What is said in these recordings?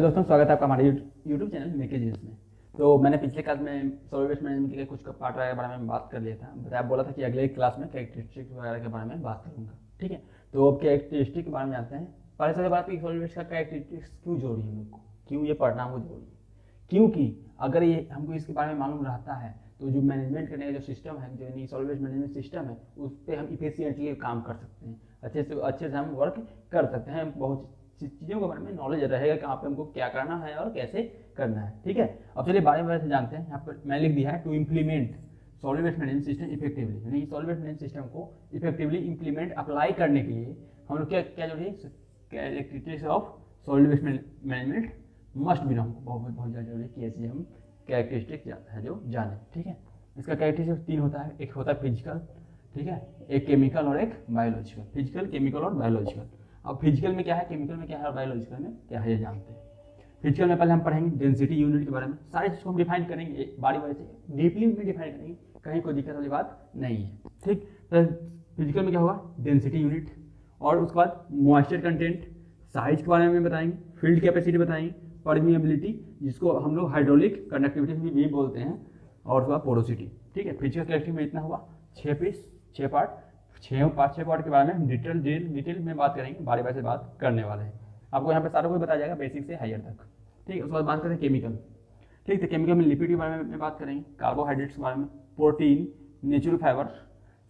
दोस्तों, स्वागत है आपका हमारे यूट्यूब चैनल मेके जीएस में। तो मैंने पिछले क्लास में सॉलिड वेस्ट मैनेजमेंट के कुछ पार्ट वगैरह के बारे में बात कर लिया था। बताया बोला था कि अगले क्लास में कैरेक्टरिस्टिक वगैरह के बारे में बात करूंगा। ठीक है, तो अब कैरेक्टरिस्टिक के बारे में जानते हैं। पहले सबसे बात की सॉलिड वेस्ट का कैरेक्टरिस्टिक्स क्यों जरूरी है, हमको क्यों ये पढ़ना हमको जरूरी है। क्योंकि अगर ये हमको इसके बारे में मालूम रहता है तो जो मैनेजमेंट करने का जो सिस्टम है, जो सॉलिड वेस्ट मैनेजमेंट सिस्टम है, उस पर हम इफिशिएंटली काम कर सकते हैं, अच्छे से हम वर्क कर सकते हैं। बहुत चीज़ों के बारे में नॉलेज रहेगा कि यहाँ पे हमको क्या करना है और कैसे करना है। ठीक है, अब चलिए बारे में जानते हैं। यहाँ पर मैं लिख दिया है to implement solid waste management system effectively, यानी सॉलिड वेस्ट मैनेजमेंट सिस्टम को इफेक्टिवली इम्प्लीमेंट अप्लाई करने के लिए हम लोग क्या जरूरी है, characteristics of solid waste management must भी हमको बहुत ज़्यादा जरूरी है कि ऐसे हम कैरेक्टरिस्टिक है जो जाने। ठीक है, इसका कैरेक्टरिस्टिक 3 होता है। एक होता है फिजिकल, ठीक है, एक केमिकल और एक बायोलॉजिकल। फिजिकल, केमिकल और बायोलॉजिकल। अब फिजिकल में क्या है, केमिकल में क्या है और बायोलॉजिकल में क्या है, ये जानते हैं। फिजिकल में पहले हम पढ़ेंगे डेंसिटी यूनिट के बारे में। सारी चीज़ को हम डिफाइन करेंगे बारी बारी से, डीपली में डिफाइन करेंगे, कहीं कोई दिक्कत वाली बात नहीं है। ठीक, तो फिजिकल में क्या होगा, डेंसिटी यूनिट, और उसके बाद मॉइस्चर कंटेंट, साइज के बारे में बताएंगे, फील्ड कैपेसिटी बताएंगे, परमिएबिलिटी जिसको हम लोग हाइड्रोलिक कंडक्टिविटी भी बोलते हैं, और उसके बाद पोरोसिटी। ठीक है, फिजिकल कैरेक्टरिस्टिक में इतना हुआ, 6 पार्ट के बारे में हम डिटेल में बात करेंगे, बारी बारी से बात करने वाले हैं। आपको यहाँ पे सारा कुछ बताया जाएगा बेसिक से हायर तक। ठीक है, उसके बाद बात करते हैं केमिकल। ठीक, तो केमिकल में लिपिड के बारे में बात करेंगे, कार्बोहाइड्रेट्स के बारे में, protein, natural fibre,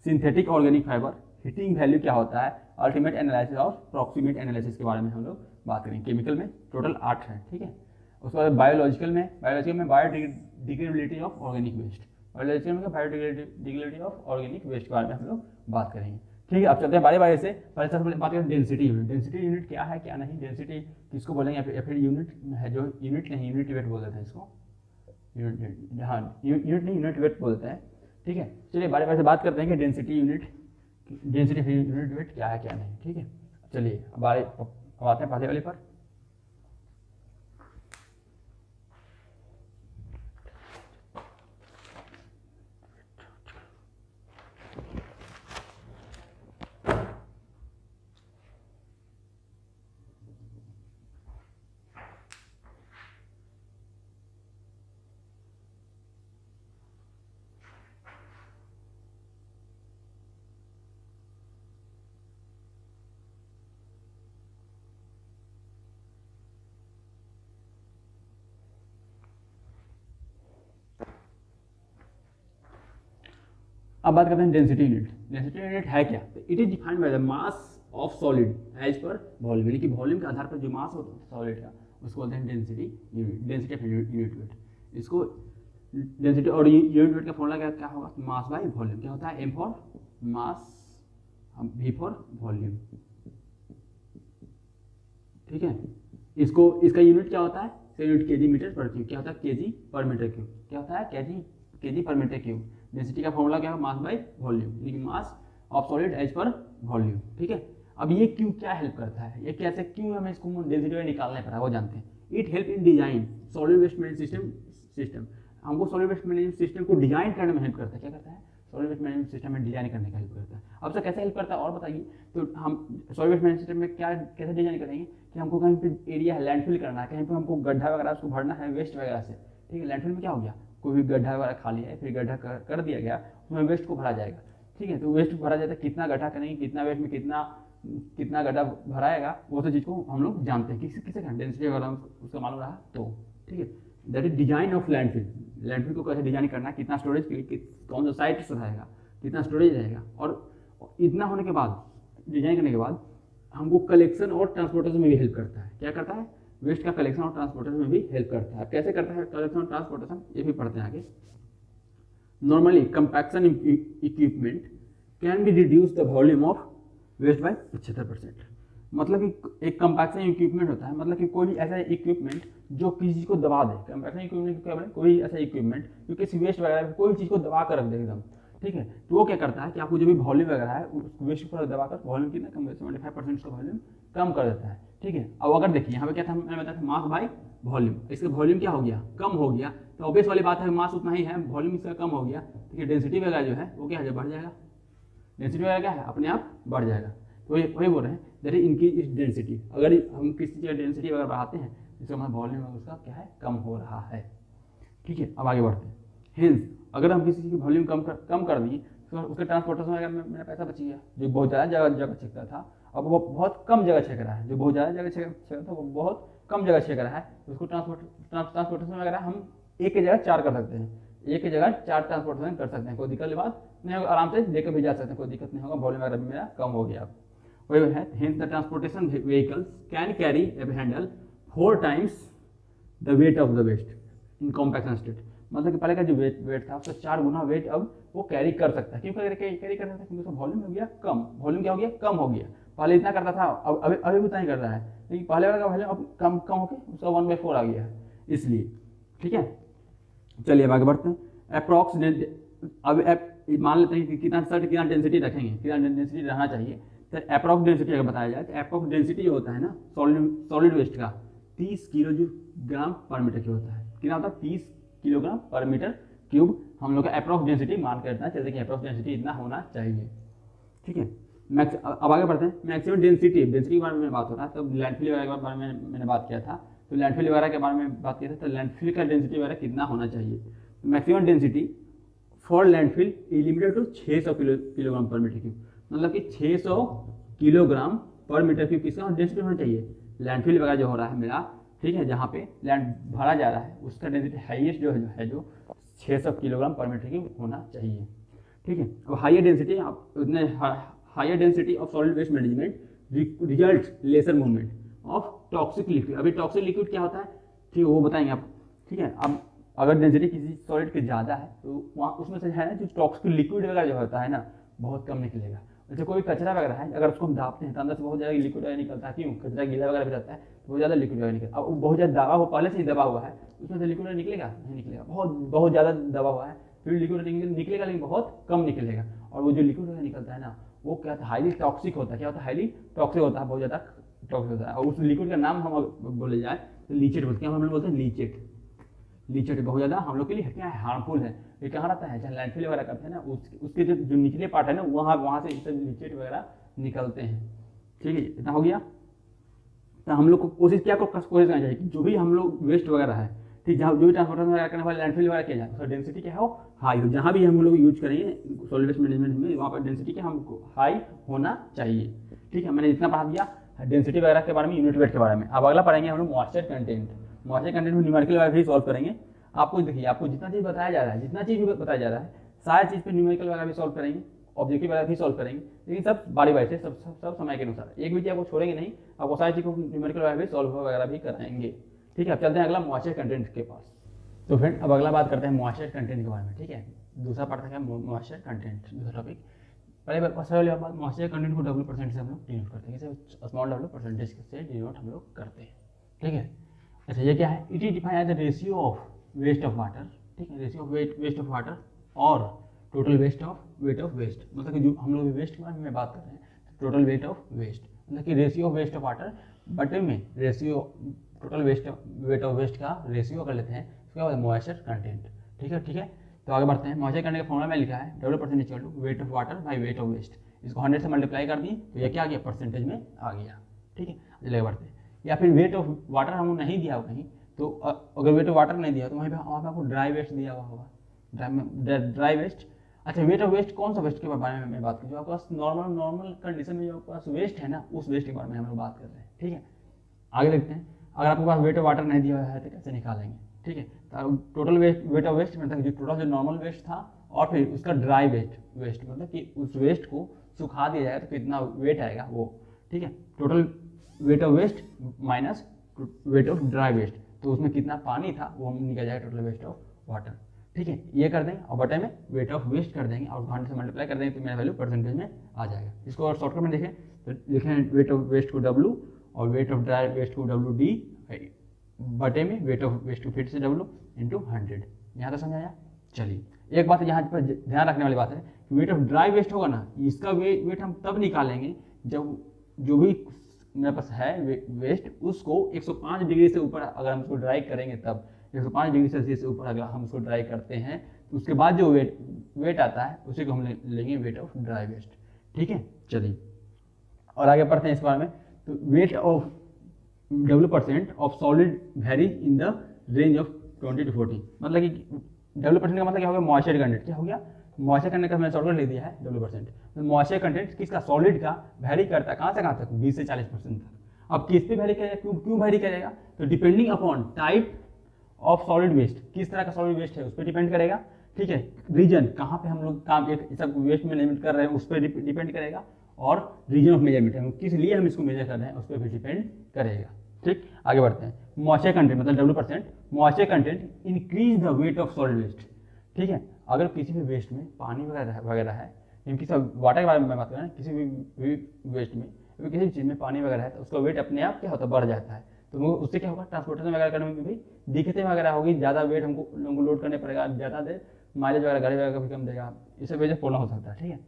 synthetic organic fibre, heating value क्या होता है, अल्टीमेट एनालिसिस और प्रॉक्सिमेट एनालिसिस के बारे में हम लोग बात करेंगे। केमिकल में टोटल 8 है। ठीक है, उसके बाद बायोलॉजिकल में biodegradability of organic waste, biological में बायोडिग्रेडेबिलिटी ऑफ ऑर्गेनिक वेस्ट के बारे में हम लोग बात करेंगे। ठीक है, अब चलते हैं बारी बारी से। पहले सबसे बात करें डेंसिटी यूनिट। डेंसिटी यूनिट क्या है क्या नहीं, डेंसिटी किसको बोलेंगे, या फिर यूनिट है जो यूनिट नहीं, यूनिट वेट बोल देते हैं इसको, यूनिट वेट बोलते हैं। ठीक है, चलिए बारी बारी से बात करते हैं कि डेंसिटी यूनिट वेट क्या है क्या नहीं। ठीक है, चलिए अब आते हैं पहले वाले पर। अब बात करते हैं डेंसिटी यूनिट। डेंसिटी यूनिट है क्या, तो it is defined by the mass of solid as per volume, यानी कि वॉल्यूम के आधार पर जो मास होता है सॉलिड का उसको बोलते हैं density unit, density of unit weight. इसको डेंसिटी और यूनिट वेट का फॉर्मूला क्या होगा, मास बाय वॉल्यूम। क्या होता है, M for mass, V for volume. ठीक है, इसका यूनिट क्या होता है, unit kg metre per cube. क्या होता है, केजी पर मीटर क्यूब। क्या होता है, kg per metre cube. Density का फॉर्मूला क्या है, मास बाय वॉल्यूम, लेकिन mass of solid as per volume. ठीक है, अब ये क्यों क्या हेल्प करता है, ये कैसे क्यों हमें इसको डेंसिटी निकालना पड़ा वो जानते हैं। It help in design solid waste management system. हमको सॉलिड वेस्ट मैनेजमेंट सिस्टम को डिजाइन करने में हेल्प करता है। क्या करता है, सॉलिड वेस्ट मैनेजमेंट सिस्टम में डिजाइन करने का हेल्प करता है। अब सर कैसे हेल्प करता है और बताइए। तो हम सॉलिड वेस्ट मैनेजमेंट सिस्टम में क्या कैसे डिजाइन करेंगे कि हमको कहीं पे एरिया है लैंडफिल करना है, कहीं पे हमको गड्ढा वगैरह उसको भरना है वेस्ट वगैरह से। ठीक है, लैंडफिल में क्या हो गया, कोई भी गड्ढा वगैरह खाली है, फिर गड्ढा कर दिया गया, उसमें वेस्ट को भरा जाएगा। ठीक है, तो वेस्ट भरा जाता है, कितना गड्ढा करेंगे, कितना वेस्ट में कितना गड्ढा भराएगा, वो तो चीज़ को हम लोग जानते हैं। किसे डेंसिटी वगैरह उसका मालूम रहा तो। ठीक है, that is design of landfill. Landfill को कैसे डिजाइन करना है, कितना स्टोरेज, कौन सा साइट रहेगा, कितना स्टोरेज रहेगा, और इतना होने के बाद डिजाइन करने के बाद हमको कलेक्शन और ट्रांसपोर्टेशन में भी हेल्प करता है। क्या करता है, वेस्ट का कलेक्शन और ट्रांसपोर्टेशन में भी हेल्प करता है। कैसे करता है कलेक्शन और ट्रांसपोर्टेशन, ये भी पढ़ते हैं आगे। Normally compaction equipment can be reduce the volume of waste by 75%। मतलब कि एक कंपैक्शन इक्विपमेंट होता है, मतलब कि कोई भी ऐसा इक्विपमेंट जो किसी चीज़ को दबा दे। कंपैक्शन इक्विपमेंट क्या बोले, कोई ऐसा इक्विपमेंट जो किसी वेस्ट वगैरह कोई चीज़ को दबा कर रख दे एकदम। ठीक है, तो वो क्या करता है कि आपको जो भी वॉल्यूम वगैरह है उस वेस्ट पर दबाकर वॉल्यूम कितना कम, 75% उसका वॉल्यूम कम कर देता है। ठीक है, अब अगर देखिए यहाँ पे क्या था, मैंने बताया था मास बाय वॉल्यूम। इसका वॉल्यूम क्या हो गया, कम हो गया, तो ऑब्वियस वाली बात है मास उतना ही है, वॉल्यूम इसका कम हो गया। ठीक है, डेंसिटी वगैरह जो है वो क्या है, बढ़ जाएगा। डेंसिटी वगैरह क्या है, अपने आप बढ़ जाएगा। तो वही बोल रहे हैं दैट इज इंक्रीज डेंसिटी। अगर हम किसी चीज़ का डेंसिटी वगैरह बढ़ाते हैं इसका मतलब वॉल्यूम उसका क्या है, कम हो रहा है। ठीक है, अब आगे बढ़ते हैं। हेंस अगर हम किसी चीज़ की वॉल्यूम कम कर दिए तो उसके ट्रांसपोर्टेशन में मेरा पैसा बच गया। जो बहुत ज़्यादा जगह छेकता था अब वो बहुत कम जगह छेक रहा है, जो बहुत ज़्यादा जगह छेकता था वो बहुत कम जगह छेक रहा है। उसको ट्रांसपोर्टेशन वगैरह हम एक की जगह 4 कर सकते हैं, एक की जगह 4 ट्रांसपोर्टेशन कर सकते हैं, कोई दिक्कत की बात नहीं होगा, आराम से लेकर भी जा सकते हैं, कोई दिक्कत नहीं होगा, वॉल्यूम वगैरह मेरा कम हो गया। वही है, hence the transportation vehicles can carry a handle 4 times the weight of the waste in compaction state. मतलब कि पहले का जो वेट था उसका 4 गुना वेट अब वो कैरी कर सकता है। क्यों कैरी कर सकता है? क्योंकि उसका वॉल्यूम हो गया कम। वॉल्यूम क्या हो गया? कम हो गया। पहले इतना करता था, अब अभी उतना ही कर रहा है, लेकिन पहले वाला का वॉल्यूम अब कम होकर उसका 1/4 आ गया है, इसलिए। ठीक है, चलिए अब आगे बढ़ते हैं। अप्रॉक्स अब मान लेते हैं कि कितना डेंसिटी रखेंगे, कितना डेंसिटी रहना चाहिए। तो अप्रॉक्स डेंसिटी अगर बताया जाए तो अप्रॉक्स डेंसिटी जो होता है ना सॉलिड वेस्ट का 30 किलोग्राम पर मीटर क्यूब होता है। कितना होता है? 30 किलोग्राम पर मीटर क्यूब हम लोग का अप्रॉक्स डेंसिटी मान कर इतना चलते कि अप्रॉक्स डेंसिटी इतना होना चाहिए। ठीक है, अब आगे बढ़ते हैं। मैक्सिमम डेंसिटी के बारे में बात हो रहा है, तो लैंडफिल वगैरह के बारे में मैंने बात किया था, तो लैंडफिल वगैरह के बारे में बात किया था। तो लैंडफिल का डेंसिटी वगैरह कितना होना चाहिए? Maximum density for landfill is limited to 600 kilogram per metre cube. मतलब कि 600 किलोग्राम पर मीटर क्यूब किसका डेंसिटी होना चाहिए? लैंडफिल वगैरह जो हो रहा है मेरा, ठीक है, जहाँ पे लैंड भरा जा रहा है उसका डेंसिटी हाईएस्ट जो है 600 किलोग्राम पर मीटर क्यूब होना चाहिए। ठीक है, अब हाइयर डेंसिटी आप उतने higher density of solid waste management result lesser movement of toxic liquid. अभी टॉक्सिक लिक्विड क्या होता है, ठीक है, वो बताएंगे आप। ठीक है, अब अगर डेंसिटी किसी सॉलिड की ज़्यादा है तो वहाँ उसमें से है ना जो टॉक्सिक लिक्विड वगैरह जो होता है ना बहुत कम निकलेगा। जैसे कोई कचरा वगैरह है, अगर उसको हम दाबते हैं तो अंदर से बहुत ज़्यादा लिक्विड वगैरह निकलता है। क्यों? कचरा गीला वगैरह भी रहता है तो बहुत ज़्यादा लिक्विड वगैरह निकलता है। अब बहुत ज़्यादा दबा हुआ, पहले से ही दबा हुआ है, उसमें से लिक्विड निकलेगा? नहीं निकलेगा। बहुत ज़्यादा दबा हुआ है फिर लिक्विड निकलेगा, लेकिन बहुत कम निकलेगा। और वो जो लिक्विड वगैरह निकलता है ना वो क्या होता है? हाईली टॉक्सिक होता है। क्या होता है? हाईली टॉक्सिक होता है, बहुत ज़्यादा टॉक्सिक होता है। और उस लिक्विड का नाम हम बोले जाए तो लीचेट बोलते हैं। हम लोग बोलते हैं लीचेट। लीचेट बहुत ज़्यादा हम लोग के लिए क्या है? हार्मफुल है। ये कहाँ रहता है? जहाँ लैंडफिल वगैरह करते हैं ना उसके जो निचले पार्ट है ना वहाँ से सब लीचेट वगैरह निकलते हैं। ठीक है, इतना हो गया। तो हम लोग को कोशिश करनी चाहिए कि जो भी हम लोग वेस्ट वगैरह है, ठीक, जहाँ जो भी ट्रांसपोर्टेशन वगैरह करने वाले लैंडफिल वगैरह किया जाए उसका डेंसिटी क्या हो? हाई हो। जहाँ भी हम लोग यूज करेंगे सॉलिड वेस्ट मैनेजमेंट में वहाँ पर डेंसिटी क्या हमको हाई होना चाहिए। ठीक है, मैंने इतना पढ़ा दिया डेंसिटी वगैरह के बारे में, यूनिट वेट के बारे में। अब अगला पढ़ेंगे हम लोग मॉइस्चर कंटेंट। मॉइस्चर कंटेंट में न्यूमेरिकल वगैरह भी सॉल्व करेंगे। आपको देखिए, आपको जितना चीज़ बताया जा रहा है, जितना चीज़ भी बताया जा रहा है सारी चीज़ पे न्यूमेरिकल वगैरह भी सॉल्व करेंगे, ऑब्जेक्टिव वगैरह भी सॉल्व करेंगे, लेकिन सब बारी बारी से सब समय के अनुसार। एक भी चीज़ आपको छोड़ेंगे नहीं, आपको सारी चीज़ को न्यूमेरिकल वगैरह भी सॉल्व वगैरह भी कराएंगे। ठीक है, अब चलते हैं अगला मॉइस्चर कंटेंट के पास। तो फ्रेंड अब अगला बात करते हैं मॉइस्चर कंटेंट के बारे में। ठीक है, दूसरा पार्ट था क्या? मॉइस्चर कंटेंट, दूसरा टॉपिक। पहले वाली बात, मॉइस्चर कंटेंट को W परसेंट से हम लोग डिनोट करते हैं, जैसे स्मॉल W परसेंटेज से डिनोट हम लोग करते हैं। ठीक है, अच्छा ये क्या है? It is defined as the ratio of waste of water. ठीक है, ratio of waste of water और टोटल वेट ऑफ वेस्ट। मतलब कि जो हम लोग वेस्ट के बारे में बात कर रहे हैं, टोटल वेट ऑफ वेस्ट मतलब कि ratio of waste of water बटे में ratio total weight of waste का रेशियो कर लेते हैं, उसके बाद मॉइस्चर कंटेंट। ठीक है, तो आगे बढ़ते हैं। मॉइस्चर कंटेंट का फॉर्मूला में लिखा है W percent equal to weight of water by weight of waste. इसको 100 से मल्टीप्लाई कर दिए तो ये क्या आ गया? परसेंटेज में आ गया। ठीक है, चलिए बढ़ते हैं। या फिर वेट ऑफ वाटर हमको नहीं दिया हो कहीं, तो अगर वेट ऑफ वाटर नहीं दिया तो वहीं पे आपको ड्राई वेस्ट दिया हुआ होगा, ड्राई वेस्ट। अच्छा, वेट ऑफ वेस्ट कौन सा वेस्ट के बारे में बात करें? जो आपके पास नॉर्मल कंडीशन में जो आपके पास वेस्ट है ना उस वेस्ट के बारे में हम लोग बात कर रहे हैं। ठीक है, आगे देखते हैं। अगर आपके पास वेट ऑफ वाटर नहीं दिया हुआ है तो कैसे निकालेंगे? ठीक है, तो टोटल वेट ऑफ वेस्ट मतलब जो टोटल जो नॉर्मल वेस्ट था और फिर उसका ड्राई वेस्ट मतलब कि उस वेस्ट को सुखा दिया जाए तो कितना वेट आएगा वो। ठीक है, total weight of waste minus weight of dry waste, तो उसमें कितना पानी था वो हम निकल जाएगा टोटल वेस्ट ऑफ वाटर। ठीक है, ये कर देंगे और बटे में वेट ऑफ वेस्ट कर देंगे और 100 से मल्टीप्लाई कर देंगे तो मेरा वैल्यू परसेंटेज में आ जाएगा। इसको और शॉर्टकट में देखें तो लिखें वेट ऑफ वेस्ट को W और वेट ऑफ ड्राई वेस्ट को WD बटे में वेट ऑफ वेस्ट को फिर से W इंटू 100। यहाँ तक समझ आया? चलिए, एक बात यहाँ पर ध्यान रखने वाली बात है कि वेट ऑफ ड्राई वेस्ट होगा ना, इसका वेट हम तब निकालेंगे जब जो भी मेरे पास है वेस्ट उसको 105 डिग्री से ऊपर अगर हम उसको ड्राई करेंगे, तब 105 डिग्री सेल्सियस से ऊपर अगर हम उसको ड्राई करते हैं तो उसके बाद जो वेट आता है उसी को हम लेंगे वेट ऑफ ड्राई वेस्ट। ठीक है, चलिए और आगे पढ़ते हैं इस बारे में। तो weight of W% of solid very in the range of 20 to 40। मतलब कि W% का मतलब क्या हो गया, मॉइस्चर कंटेंट। क्या हो गया, मॉइस्चर कंटेंट का मैंने शॉर्टकट लिख दिया है W%। तो मॉइस्चर कंटेंट किसका, सॉलिड का वेरी करता है कहाँ से कहाँ तक, 20 से 40% तक। अब किस पे वेरी करेगा, क्यों वेरी करेगा, तो depending upon type of solid waste, किस तरह का सॉलिड वेस्ट है उस पर डिपेंड करेगा। ठीक है, रीजन कहाँ पे हम लोग काम एक सब वेस्ट मैनेजमेंट कर रहे हैं उस पर डिपेंड करेगा, और रीजन ऑफ मेजरमेंट हम किस लिए हम इसको मेजर कर रहे हैं उस पर भी डिपेंड करेगा। ठीक, आगे बढ़ते हैं। मॉइस्चर कंटेंट मतलब W%, moisture content increase the weight of solid waste. ठीक है, अगर किसी भी वेस्ट में पानी वगैरह है, किसी वाटर के बारे में बात करें, किसी भी वेस्ट में किसी चीज़ में पानी वगैरह है तो उसका वेट अपने आप क्या होता है, बढ़ जाता है। तो उससे क्या होगा, ट्रांसपोर्टेशन वगैरह करने में भी दिक्कतें वगैरह होगी, ज़्यादा वेट हमको लोड करने पड़ेगा, ज़्यादा देर माइलेज वगैरह गाड़ी वगैरह भी कम देगा, इस वजह से प्रॉब्लम हो सकता है। ठीक है,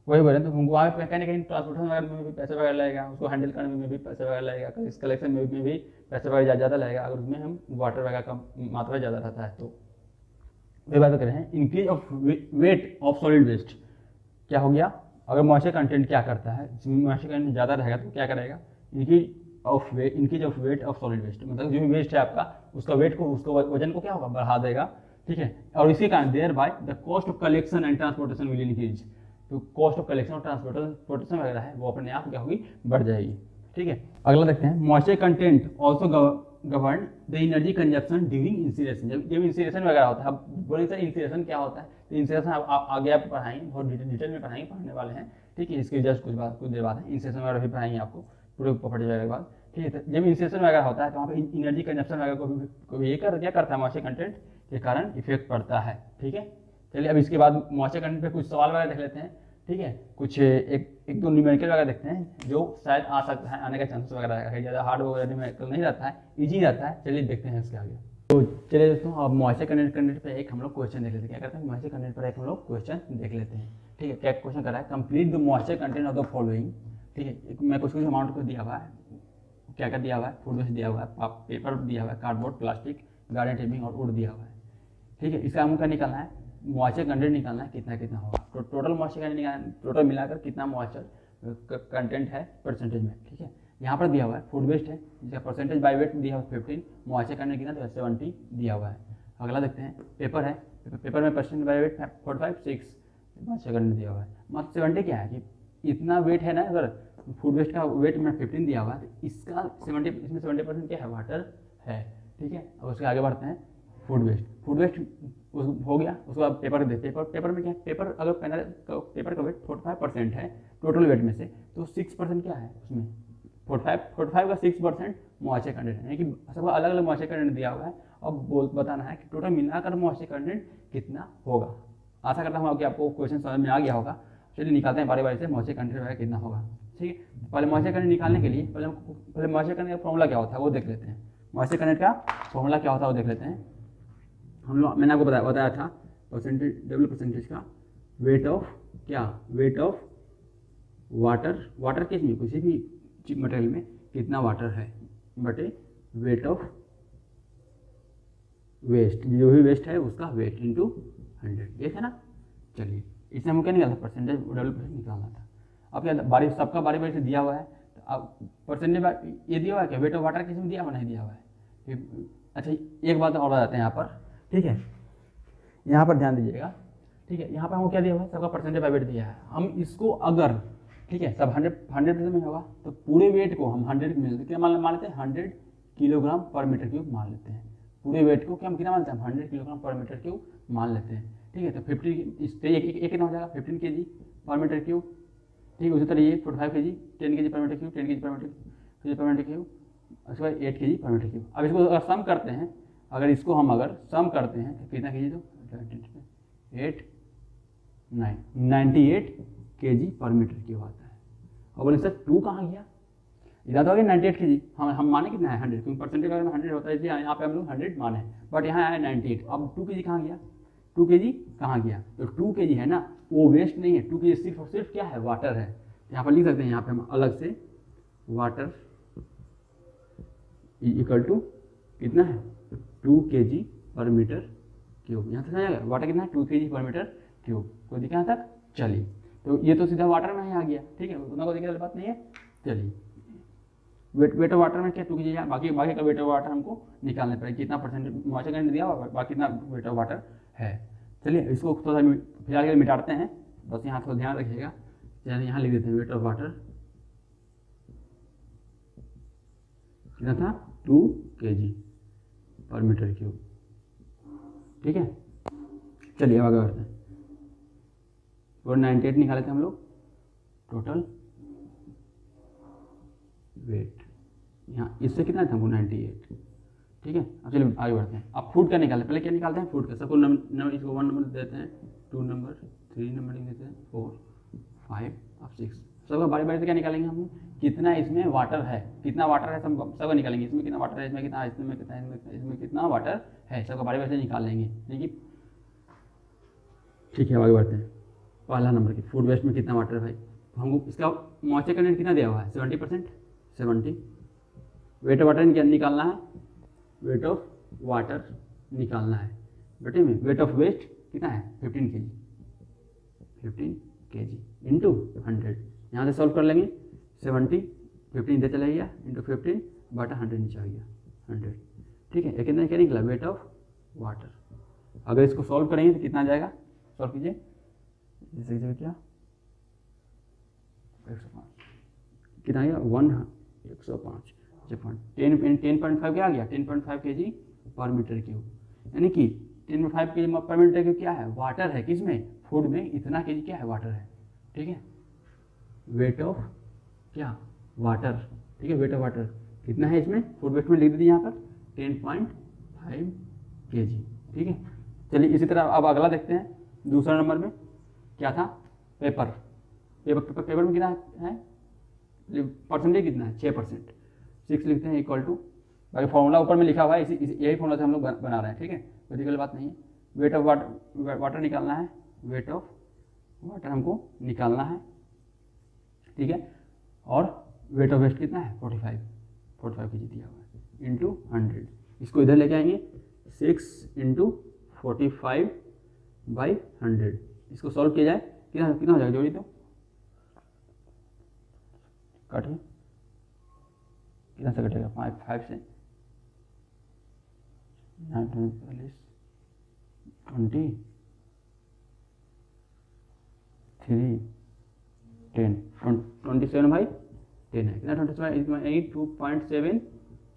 वही बोल रहे हैं, तो हमको वहाँ पे कहीं ना कहीं ट्रांसपोर्टेशन वगैरह में भी पैसे वगैरह लगेगा, उसको हैंडल करने में भी पैसे वगैरह लगेगा, कलेक्शन में भी पैसे वगैरह ज़्यादा लगेगा, अगर उसमें हम वाटर वगैरह का मात्रा ज़्यादा रहता है। तो वही बात कर रहे हैं, increase of weight of solid waste. क्या हो गया, अगर मॉइस्चर कंटेंट क्या करता है, मॉइस्चर कंटेंट ज़्यादा रहेगा तो क्या करेगा, increase of weight of solid waste, मतलब जो भी वेस्ट है आपका उसका वेट को, उसको वजन को क्या होगा, बढ़ा देगा। ठीक है, और इसी कारण thereby the cost of collection and transportation will increase. तो कॉस्ट ऑफ कलेक्शन और ट्रांसपोर्टेशन वगैरह है वो अपने आप क्या होगी, बढ़ जाएगी। ठीक है, अगला देखते हैं, moisture content also govern the energy consumption during इंसिनेशन। जब इंसिनेशन वगैरह होता है, अब बोलेंगे सर इंसिनेशन क्या होता है, तो इंसिनेशन आगे आप पढ़ाएंगे, बहुत डिटेल में पढ़ाएंगे, पढ़ने वाले हैं। ठीक है, इसके जस्ट कुछ देर बाद इंसिनेशन वगैरह भी पढ़ाएंगे आपको पूरे प्रॉपर्टी वगैरह के बाद। ठीक है, तो जब इंसिनेशन वगैरह होता है तो वहाँ पे एनर्जी कंजप्शन वगैरह को भी ये क्या करता है, मॉइस्चर कंटेंट के कारण इफेक्ट पड़ता है। ठीक है, चलिए अब इसके बाद मॉइस्चर कंटेंट पे कुछ सवाल वगैरह देख लेते हैं। ठीक है, कुछ एक दो न्यूमेरिकल वगैरह देखते हैं जो शायद आ सकता है, आने का चांसेस वगैरह है, ज़्यादा हार्ड वगैरह न्यूमेरिकल नहीं रहता है, इजी रहता है। चलिए देखते हैं इसके आगे। तो चलिए दोस्तों, अब मॉइस्चर कंटेंट पे एक हम लोग क्वेश्चन देख लेते हैं। क्या करते हैं, मॉइस्चर कंटेंट पर एक हम लोग क्वेश्चन देख लेते हैं। ठीक है, क्या क्वेश्चन कर रहा है, complete the moisture content of the following. ठीक है, मैं कुछ अमाउंट को दिया हुआ है, क्या क्या दिया हुआ है, फूड वेस्ट दिया हुआ है, पेपर दिया हुआ है, कार्डबोर्ड, प्लास्टिक, गार्डन टेपिंग और वुड दिया हुआ है। ठीक है, इसका हमको निकालना है, मॉइस्चर कंटेंट निकालना है कितना होगा, तो टोटल मॉइस्चर कंटेंट निकालना, टोटल मिलाकर कितना मॉइस्चर कंटेंट है परसेंटेज में। ठीक है, यहाँ पर दिया हुआ है फूड वेस्ट है, जिसका परसेंटेज बाय वेट दिया हुआ है 15, मॉइस्चर कंटेंट कितना, तो 70 दिया हुआ है। अगला देखते हैं, पेपर है, पेपर में percentage by weight 45, 6 moisture content दिया हुआ है। मतलब 70 क्या है कि इतना वेट है ना, अगर फूड वेस्ट का वेट में 15 दिया हुआ है तो इसका 70, इसमें 70% क्या है, वाटर है। ठीक है, अब उसके आगे बढ़ते हैं, फूड वेस्ट हो गया, उसके बाद पेपर देते हैं, पेपर में क्या है, पेपर अगर पेपर का वेट 45% है टोटल वेट में से, तो 6% क्या है उसमें, 45 का 6% मॉइस्चर कंटेंट है, यानी कि सबका अलग अलग मॉइस्चर कंटेंट दिया हुआ है। अब बताना है कि टोटल मिलाकर मॉइस्चर कंटेंट कितना होगा। आशा करता हूँ कि आपको क्वेश्चन समझ में आ गया होगा। चलिए निकालते हैं बारी बारी से, मॉइस्चर कंटेंट वगैरह कितना होगा। ठीक है, पहले मॉइस्चर कंटेंट निकालने के लिए पहले मॉइस्चर कंटेंट का फॉर्मूला क्या होता है वो देख लेते हैं। मॉइस्चर कंटेंट का फॉर्मूला क्या होता है वो देख लेते हैं। हम लोग, मैंने आपको बताया था परसेंटेज का वेट ऑफ क्या, वेट ऑफ वाटर किस में, किसी भी मटेरियल में कितना वाटर है बटे वेट ऑफ वेस्ट, जो भी वेस्ट है उसका वेट इंटू 100, ये था ना। चलिए इसमें हमको क्या निकालना, परसेंटेज W% निकालना था। अब क्या सबका बारी बारी से दिया हुआ है, तो अब परसेंटेज ये दिया हुआ है क्या, वेट ऑफ वाटर किस में दिया हुआ, नहीं दिया हुआ है। अच्छा एक बात और बताते हैं यहाँ पर। ठीक है, यहाँ पर ध्यान दीजिएगा। ठीक है, यहाँ पर हमको क्या दिया हुआ है, सबका परसेंटेज बाय वेट दिया है। हम इसको अगर, ठीक है, सब 100% में होगा तो पूरे वेट को हम 100 में क्या मान लेते हैं, 100 किलोग्राम पर मीटर क्यूब मान लेते हैं। पूरे वेट को क्या हम कितना मानते हैं, 100 किलोग्राम पर मीटर क्यूब मान लेते हैं। ठीक है, तो 50 इस पे एक कितना हो जाएगा, 15 kg पर मीटर क्यूब। ठीक है, उसी तरह ये 45 kg 10 kg पर मीटर क्यूब, 10 kg पर मीटर क्यूब, उसके बाद 8 kg पर मीटर क्यूब। अब इसको अगर सम करते हैं, अगर इसको हम अगर सम करते हैं तो कितना kg, तो 98 kg पर मीटर क्यूब आता है। और बोले सर 2 कहाँ गया, इधर तो आ गया 98 kg, हम माने कितना है 100, क्योंकि परसेंटेज अगर 100 होता है इसलिए यहाँ पे हम लोग 100 माने, बट यहाँ आया 98। अब 2 kg कहाँ गया, 2 kg कहाँ गया, तो 2 kg है ना, वो वेस्ट नहीं है, 2 kg सिर्फ और सिर्फ क्या है, वाटर है। यहाँ पर लिख सकते हैं, यहाँ पे हम अलग से वाटर इक्वल टू कितना है, 2 kg पर मीटर क्यूब। यहाँ तक आएगा वाटर कितना है, 2 kg पर मीटर क्यूब। कोई दिक्कत यहाँ तक, चलिए तो ये तो सीधा वाटर में ही आ गया। ठीक है, उतना कोई दिक्कत बात नहीं है। चलिए वेट ऑफ वाटर में क्या 2 kg है, बाकी बाकी का वेट ऑफ वाटर हमको निकालना पड़ेगा, कितना परसेंट मॉइस्चर कंटेंट दिया हुआ बाकी कितना वेट ऑफ वाटर है। चलिए इसको थोड़ा सा फिलहाल के मिटाते हैं, बस यहाँ थोड़ा ध्यान रखिएगा। चलिए यहाँ लिख देते हैं वेट ऑफ वाटर कितना था 2 kg पर मीटर क्यूब। ठीक है, चलिए अब आगे बढ़ते हैं। 98 निकाले थे हम लोग टोटल वेट, यहाँ इससे कितना था हमको 98। ठीक है, अब चलिए आगे बढ़ते हैं। अब फूड का निकालते हैं, पहले क्या निकालते हैं फूड का। सबको नंबर इसको 1 नंबर देते हैं, 2 नंबर, 3 नंबर लिख देते हैं, 4 5 और 6। सबका बारी बारी से क्या निकालेंगे हम, कितना इसमें वाटर है, कितना वाटर है सबका निकालेंगे। इसमें कितना वाटर है, इसमें कितना, इसमें कितना, इसमें कितना वाटर है, सबका बारी बारी से निकाल लेंगे। ठीक है, आगे बढ़ते हैं। पहला नंबर की फूड वेस्ट में कितना वाटर है भाई, हमको इसका मॉइस्चर कंटेंट कितना दिया हुआ है 70%, 70। वेट ऑफ वाटर निकालना है, वेट ऑफ वाटर निकालना है बेटे में। वेट ऑफ वेस्ट कितना है 15 kg, 15 kg इंटू 100। यहाँ से सॉल्व कर लेंगे, 70 15 इधर चला गया इंटू 15 बटा 100 नीचे आ गया 100। ठीक है, कितना क्या निकला वेट ऑफ वाटर। अगर इसको सॉल्व करेंगे तो कितना आ जाएगा, सॉल्व कीजिए। जैसे क्या 105 कितना आ गया 105 10.5 क्या आ गया 10.5 kg पर मीटर क्यूब, यानी कि 10.5 kg पर मीटर क्यूब क्या है वाटर है, किसमें फूड में इतना kg क्या है वाटर है। ठीक है, वेट ऑफ क्या वाटर। ठीक है, वेट ऑफ वाटर कितना है इसमें फूड वेस्ट में लिख दीजिए यहाँ पर 10.5 kg। ठीक है, चलिए इसी तरह अब अगला देखते हैं। दूसरा नंबर में क्या था पेपर में कितना है परसेंटेज कितना है 6%। 6 लिखते हैं इक्वल टू, बाकी फॉर्मूला ऊपर में लिखा हुआ है, यही फॉर्मूला से हम लोग बना रहे हैं। ठीक है, कोई दिक्कत बात नहीं है। वेट ऑफ वाटर निकालना है, वेट ऑफ वाटर हमको निकालना है। ठीक है, और वेट ऑफ वेस्ट कितना है 45 kg दिया हुआ है इंटू 100। इसको इधर लेके आएंगे 6 इंटू 45/100। इसको सॉल्व किया जाए कितना हो जाएगा, जोड़ी तो काटिए कितना से कटेगा 5 से 9 20 3 10 27 भाई 10 है कितना 27 2.7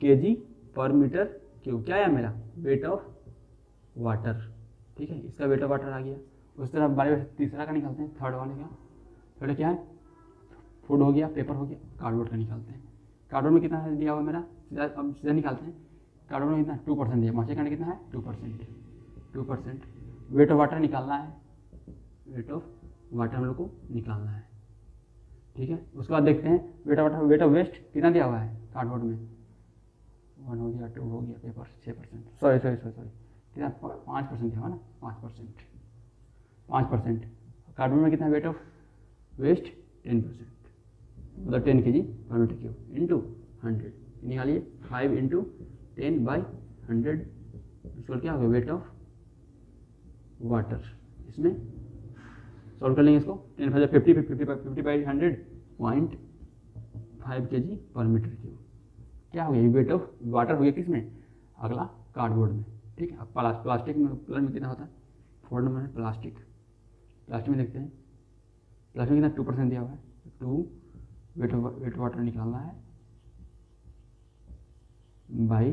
kg पर मीटर क्यूब। क्या है मेरा वेट ऑफ वाटर। ठीक है, इसका वेट ऑफ वाटर आ गया। उस तरह बारे तीसरा का निकालते हैं, थर्ड वाले का। थर्ड क्या है फूड हो गया, पेपर हो गया, कार्डबोर्ड का निकालते हैं। कार्डबोर्ड में कितना दिया हुआ है मेरा, अब सीधा निकालते हैं। कार्डबोर्ड में कितना 2% दिया, मॉइस्चर कंटेंट कितना है 2%। वेट ऑफ वाटर निकालना है, वेट ऑफ वाटर हम लोग को निकालना है। ठीक है, उसके बाद देखते हैं weight of water. Weight of waste कितना दिया हुआ है कार्डबोर्ड में 1 हो गया, 2 हो गया, पेपर 6%, सॉरी कितना 5% दिया हुआ ना 5%। कार्डबोर्ड में कितना वेट ऑफ वेस्ट 10%, मतलब 10 kg पर मीटर क्यूब इंटू 100 निकालिए। 5 इंटू 10/100 इसको क्या होगा वेट ऑफ वाटर। इसमें सॉल्व कर लेंगे इसको 10 50/100 0.5 kg पर मीटर क्यूब। क्या हो गया वेट ऑफ वाटर हो गया किसमें, अगला कार्डबोर्ड में। ठीक है, अब प्लास्टिक में कितना होता है 4 नंबर है प्लास्टिक में देखते हैं। प्लास्टिक में कितना 2% दिया हुआ है, 2 वेट वाटर निकालना है बाई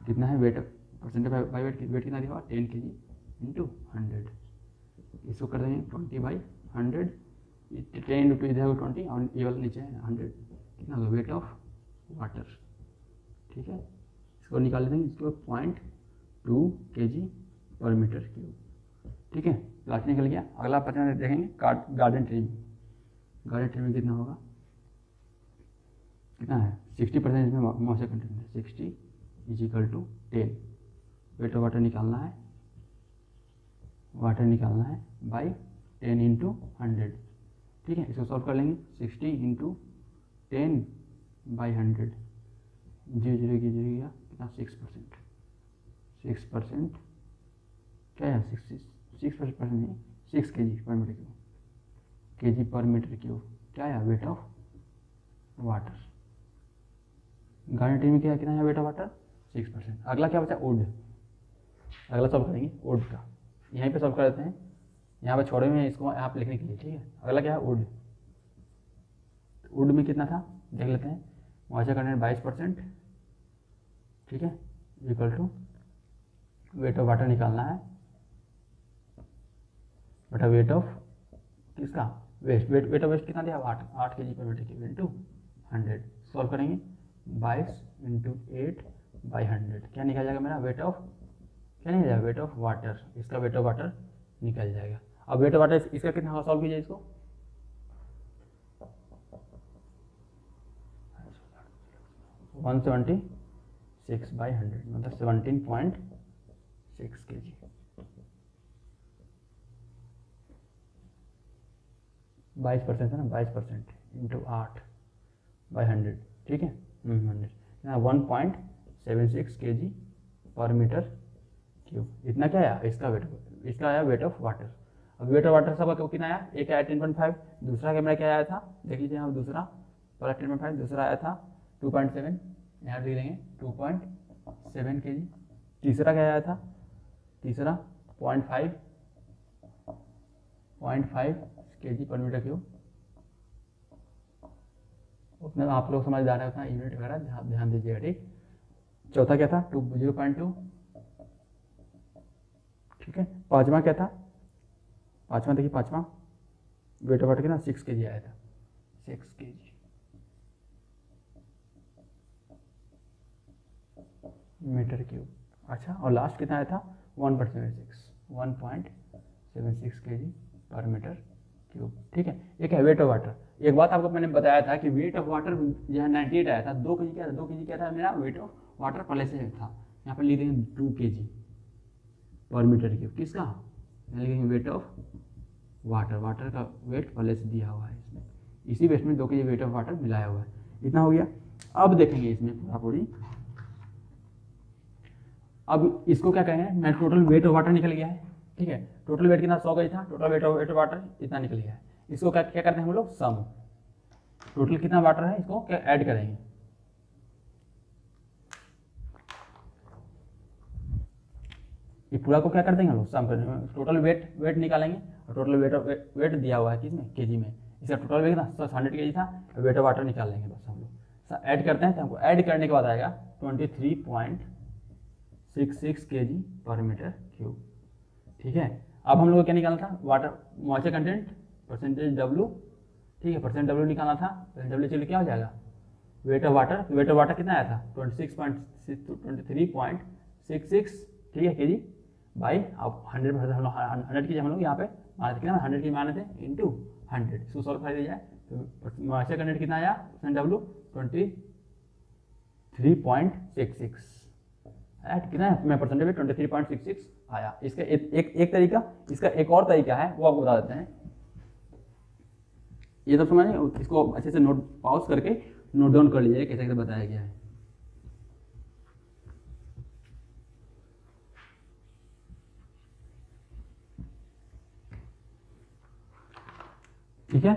कितना है वेट परसेंटेज बाई वेट कितना दिया हुआ 10 kg इंटू 100। इसको कर देंगे 20/100, 10 इंटू इधर 20 और ये वाला नीचे है 100। कितना होगा वेट ऑफ वाटर। ठीक है, इसको निकाल देंगे, इसको 0.2 kg पर मीटर क्यूब। ठीक है, प्लास्टिक निकल गया। अगला पता देखेंगे गार्डन ट्री में कितना होगा, कितना है 60% इसमें मॉइस्चर कंटेंट है, 60 = 10। वेट ऑफ वाटर निकालना है बाई 10 इंटू 100। ठीक है, इसको सॉल्व कर लेंगे 60 इंटू 10/100 0 गया कितना 6% क्या है 6% नहीं 6 kg पर मीटर क्यूब क्या है वेट ऑफ वाटर। गारंटी में क्या कितना है वेट ऑफ वाटर 6%। अगला क्या बचा वुड, अगला सॉल्व करेंगे वुड का, यहीं पे सॉल्व कर देते हैं, यहाँ पे छोड़े हुए हैं इसको यहाँ पे लिखने के लिए, ठीक है। अगला क्या है वुड, वुड में कितना था देख लेते हैं, मॉइस्चर कंटेंट 22%, ठीक है, equal to weight of water निकालना है बटा वेट ऑफ किसका वेस्ट, वेट ऑफ वेस्ट कितना दिया 8 kg पर मीटर क्यूब इंटू 100। सॉल्व करेंगे 22 इंटू 8/100 क्या निकल जाएगा मेरा वेट ऑफ, क्या निकल जाएगा वेट ऑफ वाटर, इसका वेट ऑफ वाटर निकल जाएगा। अब वेट ऑफ वाटर इसका कितना सॉल्व कीजिए इसको, वन 176/100 मतलब 17.6 kg। 22% है ना, 22% इंटू 8/100, ठीक है, 1.76 kg पर मीटर क्यूब, इतना क्या आया इसका वेट, इसका आया वेट ऑफ वाटर। अब वेट ऑफ वाटर सबका कितना आया, एक आया 10.5, दूसरा कैमरा क्या आया था देख लीजिए, यहाँ दूसरा पहला 10.5, दूसरा आया था 2.7, यहाँ लिख लेंगे 2.7 kg, तीसरा क्या आया था, तीसरा 0.5 kg पर मीटर क्यूब, उतना आप लोग समझदार है, उतना यूनिट वगैरह ध्यान दीजिएगा, ठीक। चौथा क्या था 0.2, ठीक है। पांचवा क्या था, पांचवा देखिए, पांचवा वेट ऑफ वाटर कितना 6 kg आया था, 6 kg मीटर क्यूब। अच्छा, और लास्ट कितना आया था 1.76 kg पर मीटर क्यूब, ठीक है। एक है वेट ऑफ वाटर। एक बात आपको मैंने बताया था कि वेट ऑफ वाटर जहाँ 98 आया था, 2 kg क्या था, 2 kg क्या था मेरा वेट ऑफ वाटर पहले से था, यहाँ पर लिख देंगे 2 kg पर मीटर क्यूब, किसका लिखेंगे वेट ऑफ वाटर, वाटर का वेट पहले से दिया हुआ है इसमें, इसी बेस में 2 kg वेट ऑफ वाटर मिलाया हुआ है, इतना हो गया। अब देखेंगे इसमें पूरा पूरी, अब इसको क्या कहेंगे, मैं टोटल वेट ऑफ वाटर निकल गया है, ठीक है, टोटल वेट कितना 100 kg था, टोटल वेट ऑफ वाटर इतना निकल गया है। इसको क्या क्या करते हैं हम लोग, सम, टोटल कितना वाटर है इसको क्या ऐड करेंगे, ये पूरा को क्या कर देंगे हम लोग सम करेंगे, टोटल वेट निकालेंगे, और टोटल वेट दिया हुआ है किसमें केजी में, इसका टोटल वेट कितना 100 kg था, वेट ऑफ वाटर निकाल लेंगे बस हम लोग, ऐड करते हैं तो हमको ऐड करने के बाद आएगा 23.66 kg पर मीटर क्यूब, ठीक है। अब हम लोग को क्या निकालना था, water moisture content percentage W, ठीक है, परसेंट W निकालना था, परसेंट W चलिए क्या हो जाएगा weight of water, weight of water कितना आया था 23.66, ठीक है, केजी बाई, अब 100 की हम लोग यहाँ पे माने थे, कितना 100 की माने थे इंटू 100, इसको सॉल्व कर दिया जाए तो मॉइस्चर कंटेंट कितना आया परसेंट W 23.66, कितना है मैं परसेंटेज 23.66 आया। इसका एक तरीका, इसका एक और तरीका है वो आपको बता देते हैं, ये तो समझिए, इसको अच्छे से नोट पॉज करके नोट डाउन कर लीजिए कैसे कैसे बताया गया है। ठीक है,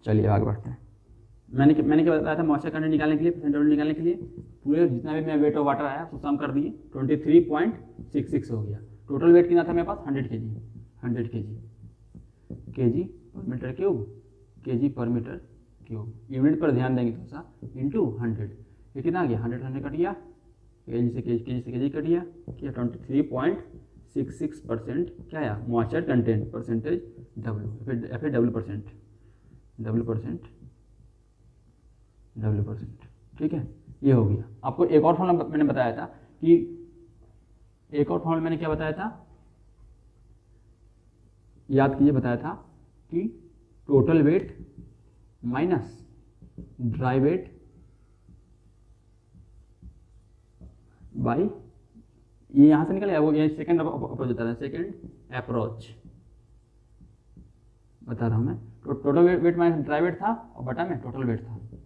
चलिए आगे बढ़ते हैं। मैंने क्या बताया था, मॉइस्चर कंटेंट निकालने के लिए, परसेंट W निकालने के लिए पूरे जितना भी मेरा वेट ऑफ वाटर आया उसको सम कर दिए, 23.66 हो गया। टोटल वेट कितना था मेरे पास 100 kg, 100 kg kg पर मीटर क्यूब, kg पर मीटर क्यूब, यूनिट पर ध्यान देंगे थोड़ा सा, इंटू 100, ये कितना आ गया 100 कट गया, kg से kg कट गया, 23.66% क्या आया मॉइस्चर कंटेंट परसेंटेज W, फिर W%, ठीक है, ये हो गया। आपको एक और फॉर्मूला मैंने बताया था कि, एक और फॉर्मूला मैंने क्या बताया था, याद कीजिए, बताया था कि total weight minus dry weight by, ये यहां से निकल गया, वो ये सेकंड अप्रोच बता रहा है, सेकंड अप्रोच बता रहा हूं मैं, तो total weight minus dry weight था और बटा में टोटल वेट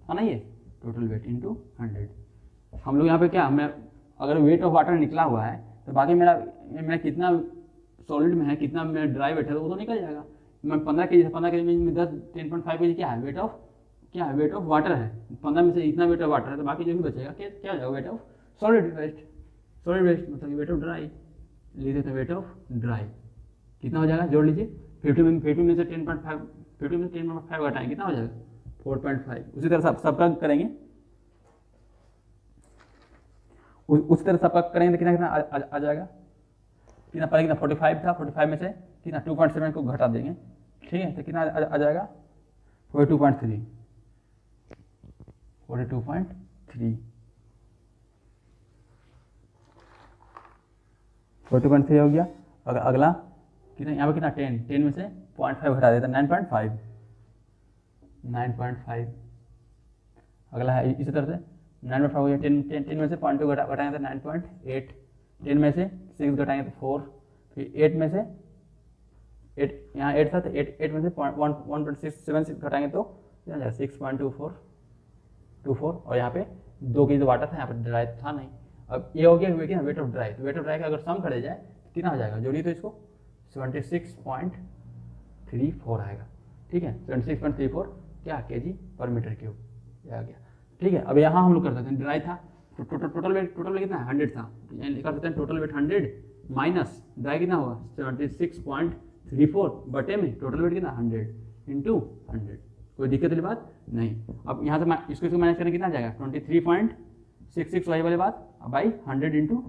था ना, ये टोटल वेट इंटू 100। हम लोग यहाँ पे क्या, मैं अगर वेट ऑफ वाटर निकला हुआ है तो बाकी मेरा कितना सॉलिड में है, कितना मेरा ड्राई वेट है वो तो निकल जाएगा। मैं 15 kg में 10 10.5 kg क्या है वेट ऑफ क्या है, वेट ऑफ वाटर है, 15 में से इतना वेट ऑफ वाटर है, तो बाकी जो भी बचेगा क्या हो जाएगा, weight of solid waste. Solid waste मतलब वेट ऑफ ड्राई, लिख देते हैं वेट ऑफ ड्राई। कितना हो जाएगा, जोड़ लीजिए, 50 में से 10.5, 50 में से 10.5 घटाएंगे, कितना हो जाएगा 4.5। उसी तरह सबका करेंगे, उसी तरह सबका करेंगे तो कितना आ जाएगा, कितना पहले कितना 45 था, 45 में से कितना 2.7 को घटा देंगे, ठीक है, तो कितना आ जाएगा 42.3, 42.3 हो गया। अगला कितना, यहाँ पे कितना 10 में से 0.5 घटा देता है 9.5। अगला है इसी तरह से 9.5 हो गया, 10 में से 0.2 घटाएंगे तो 9.8, 10 में से 6 घटाएंगे तो 4, फिर 8 में से 8, यहाँ 8 था तो 8 में से 1.676 घटाएंगे तो कितना जाएगा 6.24, और यहाँ पे 2 kg वाटर था, यहाँ पे ड्राई था नहीं। अब ये हो गया वेट ऑफ ड्राई, तो वेट ऑफ ड्राई का अगर सम करे जाए तो कितना हो जाएगा, जोड़िए तो इसको 76.34 आएगा, ठीक है, 76.34 क्या kg पर मीटर क्यूब, ये आ गया, ठीक है। अब यहाँ हम लोग कर सकते हैं, ड्राई था, टोटल वेट कितना है 100 था, यानी कर सकते हैं टोटल वेट 100 माइनस ड्राई कितना होगा 76.34 बटे में टोटल वेट कितना 100 इंटू 100, कोई दिक्कत वाली बात नहीं। अब यहाँ से इसको मैनेज करने कितना जाएगा 23.66 वही वाली बात, अब भाई 100 इंटू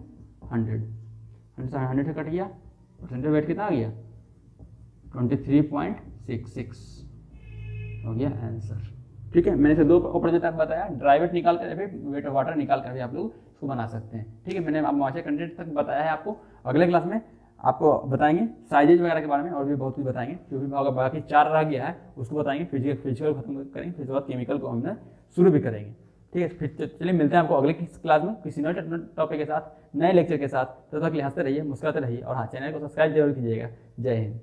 100 से कट गया, परसेंटेज वेट कितना आ गया 23.66 हो गया आंसर, ठीक है। मैंने इसे 2 ऑपरेशन तक बताया, ड्राई वेट निकाल कर वेट ऑफ वाटर निकाल कर भी आप लोग इसको बना सकते हैं, ठीक है। मैंने मॉइस्चर कंटेंट तक बताया है आपको, अगले क्लास में आपको बताएंगे साइजेज वगैरह के बारे में और भी बहुत कुछ बताएंगे, जो भी बाकी 4 रह गया है उसको बताएंगे, फिजिकल खत्म करेंगे, फिर उसके बाद केमिकल को हमने शुरू भी करेंगे, ठीक है। फिर चलिए मिलते हैं आपको अगले क्लास में किसी नए टॉपिक के साथ, नए लेक्चर के साथ, तब तक हंसते रहिए, मुस्कुराते रहिए, और हाँ चैनल को सब्सक्राइब जरूर कीजिएगा। जय हिंद।